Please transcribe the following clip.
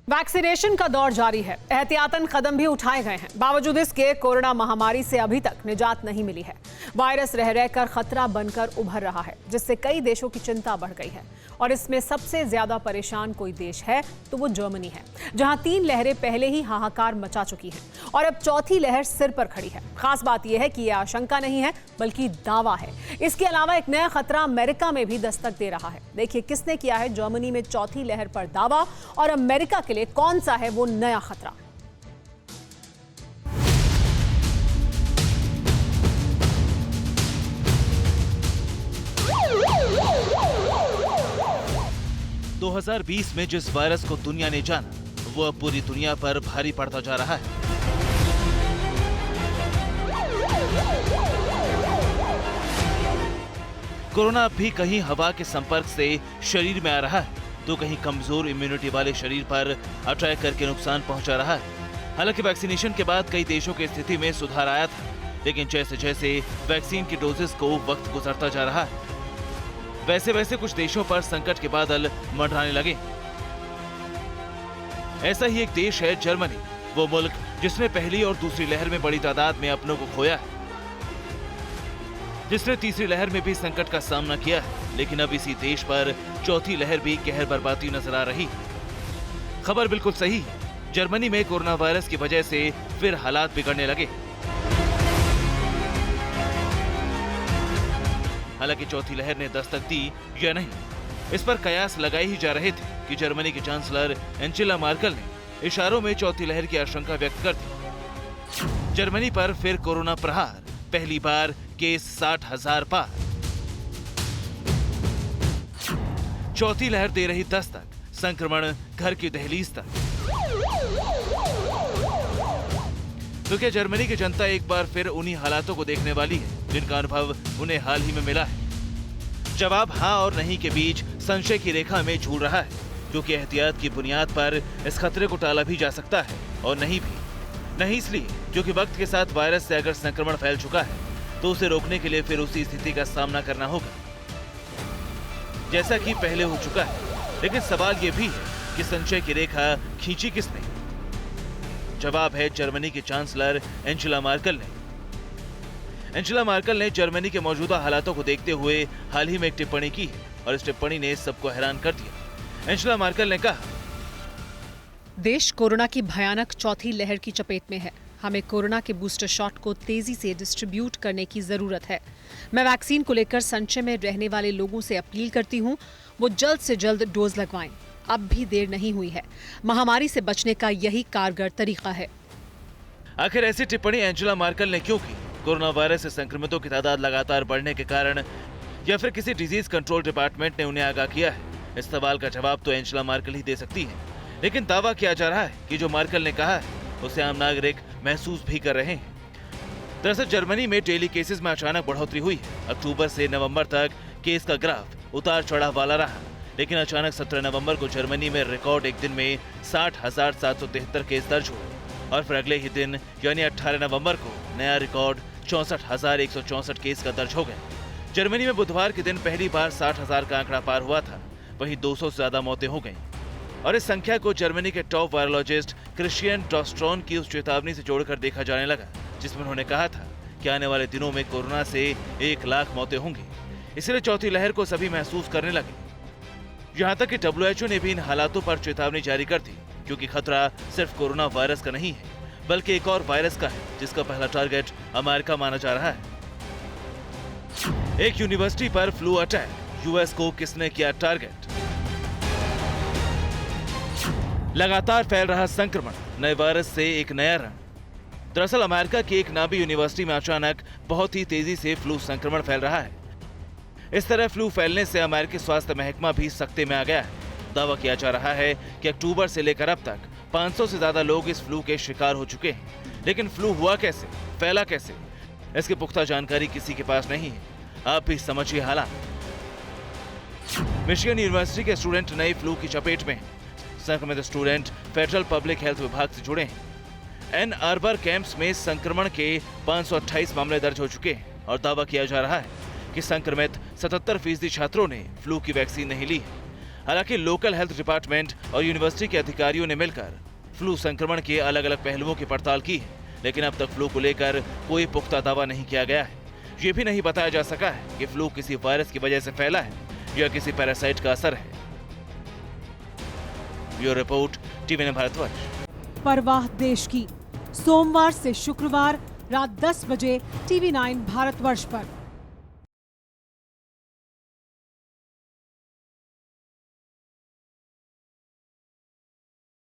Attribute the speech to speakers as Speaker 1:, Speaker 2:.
Speaker 1: Vaccination का दौर जारी है। एहतियातन कदम भी उठाए गए हैं। बावजूद इसके कोरोना महामारी से अभी तक निजात नहीं मिली है। वायरस रह रहकर खतरा बनकर उभर रहा है, जिससे कई देशों की चिंता बढ़ गई है। और इसमें सबसे ज्यादा परेशान कोई देश है तो वो जर्मनी है, जहां 3 लहरें पहले ही हाहाकार मचा चुकी हैं और अब चौथी लहर सिर पर खड़ी है। खास बात यह है कि यह आशंका नहीं है बल्कि दावा है। इसके अलावा एक नया खतरा अमेरिका में भी दस्तक दे रहा है। देखिए किसने किया है जर्मनी में चौथी लहर पर दावा और अमेरिका के लिए कौन सा है वो नया खतरा।
Speaker 2: – 2020 में जिस वायरस को दुनिया ने जाना, वो अब पूरी दुनिया पर भारी पड़ता जा रहा है। कोरोना अब भी कहीं हवा के संपर्क से शरीर में आ रहा है, तो कहीं कमजोर इम्यूनिटी वाले शरीर पर अटैक करके नुकसान पहुंचा रहा है। हालांकि वैक्सीनेशन के बाद कई देशों की स्थिति में सुधार आया था, लेकिन जैसे जैसे वैक्सीन की डोजेस को वक्त गुजरता जा रहा है, वैसे वैसे कुछ देशों पर संकट के बादल मंडराने लगे। ऐसा ही एक देश है जर्मनी, वो मुल्क जिसने पहली और दूसरी लहर में बड़ी तादाद में अपनों को खोया है, जिसने तीसरी लहर में भी संकट का सामना किया है। लेकिन अब इसी देश पर चौथी लहर भी कहर बरपाती नजर आ रही। खबर बिल्कुल सही है, जर्मनी में कोरोना वायरस की वजह से फिर हालात बिगड़ने लगे। हालांकि चौथी लहर ने दस्तक दी या नहीं, इस पर कयास लगाए ही जा रहे थे कि जर्मनी की चांसलर एंजेला मार्केल ने इशारों में चौथी लहर की आशंका व्यक्त कर दी। जर्मनी पर फिर कोरोना प्रहार, पहली बार केस 60,000 पार। चौथी लहर दे रही दस्तक, संक्रमण घर की दहलीज तक। तो क्या जर्मनी की जनता एक बार फिर उन्हीं हालातों को देखने वाली है जिनका अनुभव उन्हें हाल ही में मिला है? जवाब हाँ और नहीं के बीच संशय की रेखा में झूल रहा है, क्योंकि एहतियात की बुनियाद पर इस खतरे को टाला भी जा सकता है और नहीं भी। नहीं इसलिए क्योंकि वक्त के साथ वायरस से अगर संक्रमण फैल चुका है तो उसे रोकने के लिए फिर उसी स्थिति का सामना करना होगा जैसा कि पहले हो चुका है। लेकिन सवाल यह भी है कि संशय की रेखा खींची किसने? जवाब है जर्मनी की चांसलर एंजेला मार्केल ने। एंजेला मार्केल ने जर्मनी के मौजूदा हालातों को देखते हुए हाल ही में एक टिप्पणी की है और इस टिप्पणी ने सबको हैरान कर दिया। एंजेला मार्केल ने कहा,
Speaker 1: देश कोरोना की भयानक चौथी लहर की चपेट में है। हमें कोरोना के बूस्टर शॉट को तेजी से डिस्ट्रीब्यूट करने की जरूरत है। मैं वैक्सीन को लेकर संशय में रहने वाले लोगों से अपील करती हूं, वो जल्द से जल्द डोज लगवाएं। अब भी देर नहीं हुई है। महामारी से बचने का यही कारगर तरीका है।
Speaker 2: आखिर ऐसी टिप्पणी एंजेला मार्केल ने क्यों की? कोरोना वायरस से संक्रमितों की तादाद लगातार बढ़ने के कारण, या फिर किसी डिजीज कंट्रोल डिपार्टमेंट ने उन्हें आगाह किया है? इस सवाल का जवाब तो एंजेला मार्केल ही दे सकती है। लेकिन दावा किया जा रहा है कि जो मार्केल ने कहा है उसे आम नागरिक महसूस भी कर रहे हैं। दरअसल जर्मनी में डेली केसेस में अचानक बढ़ोतरी हुई है। अक्टूबर से नवंबर तक केस का ग्राफ उतार चढ़ाव वाला रहा, लेकिन अचानक 17 नवंबर को जर्मनी में रिकॉर्ड एक दिन में 60,773 केस दर्ज हुए और फिर अगले ही दिन यानी 18 नवंबर को नया रिकॉर्ड 64,164 केस का दर्ज हो गया। जर्मनी में बुधवार के दिन पहली बार 60,000 का आंकड़ा पार हुआ था, वहीं 200 से ज्यादा मौतें हो गईं। और इस संख्या को जर्मनी के टॉप वायरोलॉजिस्ट क्रिश्चियन ड्रॉस्ट्रॉन की उस चेतावनी से जोड़कर देखा जाने लगा, जिसमें उन्होंने कहा था कि आने वाले दिनों में कोरोना से 1 लाख मौतें होंगी। इसलिए चौथी लहर को सभी महसूस करने लगे। यहाँ तक कि WHO ने भी इन हालातों पर चेतावनी जारी कर दी, क्योंकि खतरा सिर्फ कोरोना वायरस का नहीं है, बल्कि एक और वायरस का है जिसका पहला टारगेट अमेरिका माना जा रहा है। एक यूनिवर्सिटी पर फ्लू अटैक, यूएस को किसने किया टारगेट? लगातार फैल रहा संक्रमण, नए वायरस से एक नया रण। दरअसल अमेरिका की एक नामी यूनिवर्सिटी में अचानक बहुत ही तेजी से फ्लू संक्रमण फैल रहा है। इस तरह फ्लू फैलने से अमेरिकी स्वास्थ्य महकमा भी सख्ते में आ गया है। दावा किया जा रहा है कि अक्टूबर से लेकर अब तक 500 से ज्यादा लोग इस फ्लू के शिकार हो चुके हैं। लेकिन फ्लू हुआ कैसे, फैला कैसे, इसकी पुख्ता जानकारी किसी के पास नहीं है। आप भी समझिए हालात। मिशिगन यूनिवर्सिटी के स्टूडेंट नए फ्लू की चपेट में हैं। संक्रमित स्टूडेंट फेडरल पब्लिक हेल्थ विभाग से जुड़े हैं। एन आर्बर कैंप्स में संक्रमण के 528 मामले दर्ज हो चुके हैं और दावा किया जा रहा है कि संक्रमित 77% छात्रों ने फ्लू की वैक्सीन नहीं ली है। हालांकि लोकल हेल्थ डिपार्टमेंट और यूनिवर्सिटी के अधिकारियों ने मिलकर फ्लू संक्रमण के अलग अलग पहलुओं की पड़ताल की है, लेकिन अब तक फ्लू को लेकर कोई पुख्ता दावा नहीं किया गया है। ये भी नहीं बताया जा सका है कि फ्लू किसी वायरस की वजह से फैला है या किसी पैरासाइट का असर है। Bureau report, TV9 Bharatvarsh.
Speaker 3: परवाह देश की, सोमवार से शुक्रवार रात 10 बजे टीवी9 भारतवर्ष पर।